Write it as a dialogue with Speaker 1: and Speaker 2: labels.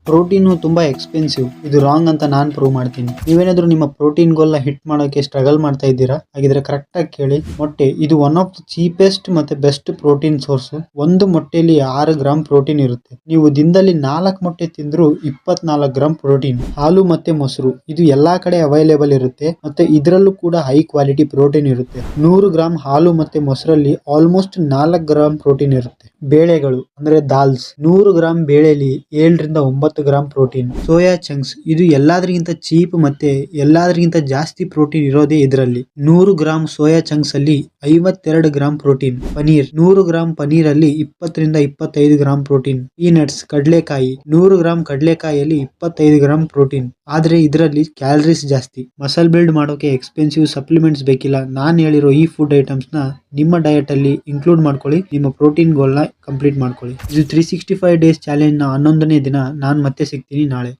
Speaker 1: Protein ತುಂಬಾ expensive, ಇದು wrong ಅಂತ ನಾನು ಪ್ರೂವ್ ಮಾಡ್ತೀನಿ. ನೀವೇನಾದ್ರೂ ನಿಮ್ಮ ಪ್ರೋಟೀನ್ ಗೋಲ್ನ ಹಿಟ್ ಮಾಡೋಕೆ ಸ್ಟ್ರಗಲ್ ಮಾಡ್ತಾ ಇದ್ದೀರಾ? ಹಾಗಿದ್ರೆ ಕರೆಕ್ಟ್ ಆಗಿ ಕೇಳಿ. ಮೊಟ್ಟೆ ಇದು ಒನ್ ಆಫ್ ದ ಚೀಪೆಸ್ಟ್ ಮತ್ತೆ ಬೆಸ್ಟ್ ಪ್ರೋಟೀನ್ ಸೋರ್ಸ್. ಒಂದು ಮೊಟ್ಟೆಯಲ್ಲಿ 6 ಗ್ರಾಮ್ ಪ್ರೋಟೀನ್ ಇರುತ್ತೆ. ನೀವು ದಿನದಲ್ಲಿ 4 ಮೊಟ್ಟೆ ತಿಂದ್ರು 24 ಗ್ರಾಮ್ ಪ್ರೋಟೀನ್. ಹಾಲು ಮತ್ತೆ ಮೊಸರು ಇದು ಎಲ್ಲಾ ಕಡೆ ಅವೈಲೇಬಲ್ ಇರುತ್ತೆ ಮತ್ತೆ ಇದರಲ್ಲೂ ಕೂಡ ಹೈ ಕ್ವಾಲಿಟಿ ಪ್ರೋಟೀನ್ ಇರುತ್ತೆ. 100 ಗ್ರಾಮ್ ಹಾಲು ಮತ್ತೆ ಮೊಸರಲ್ಲಿ ಆಲ್ಮೋಸ್ಟ್ 4 ಗ್ರಾಮ್ ಪ್ರೋಟೀನ್ ಇರುತ್ತೆ. ಬೇಳೆಗಳು ಅಂದ್ರೆ ದಾಲ್ಸ್, 100 ಗ್ರಾಮ್ ಬೇಳೆಯಲ್ಲಿ 7 ರಿಂದ 9 ಗ್ರಾಮ್ ಪ್ರೋಟೀನ್. ಸೋಯಾ ಚಂಕ್ಸ್ ಇದು ಎಲ್ಲಾದ್ರಿಗಿಂತ ಚೀಪ್ ಮತ್ತೆ ಎಲ್ಲಾದ್ರಿಗಿಂತ ಜಾಸ್ತಿ ಪ್ರೋಟೀನ್ ಇರೋದೇ ಇದರಲ್ಲಿ. 100 ಗ್ರಾಮ್ ಸೋಯಾ ಚಂಕ್ಸ್ ಅಲ್ಲಿ 52 gram protein. Paneer 100 gram paneer ಅಲ್ಲಿ 20 ರಿಂದ 25 ಗ್ರಾಮ್ ಪ್ರೋಟೀನ್. ಪೀನಟ್ಸ್ ಕಡಲೆಕಾಯಿ 100 ಗ್ರಾಮ್ ಕಡಲೆಕಾಯಿಯಲ್ಲಿ 25 ಗ್ರಾಮ್ ಪ್ರೋಟೀನ್. ಆದ್ರೆ ಇದರಲ್ಲಿ ಕ್ಯಾಲರೀಸ್ ಜಾಸ್ತಿ. ಮಸಲ್ ಬಿಲ್ಡ್ ಮಾಡೋಕೆ ಎಕ್ಸ್ಪೆನ್ಸಿವ್ ಸಪ್ಲಿಮೆಂಟ್ಸ್ ಬೇಕಿಲ್ಲ. ನಾನು ಹೇಳಿರೋ ಈ ಫುಡ್ ಐಟಮ್ಸ್ ನ ನಿಮ್ಮ ಡಯಟ್ ಅಲ್ಲಿ ಇನ್ಕ್ಲೂಡ್ ಮಾಡ್ಕೊಳ್ಳಿ. ನಿಮ್ಮ ಪ್ರೋಟೀನ್ ಗೋಲ್ ನ ಕಂಪ್ಲೀಟ್ ಮಾಡ್ಕೊಳ್ಳಿ. ಇದು 365 ಡೇಸ್ ಚಾಲೆಂಜ್ ನ 11ನೇ ದಿನ. ನಾನು ಮತ್ತೆ ಸಿಗ್ತೀನಿ ನಾಳೆ.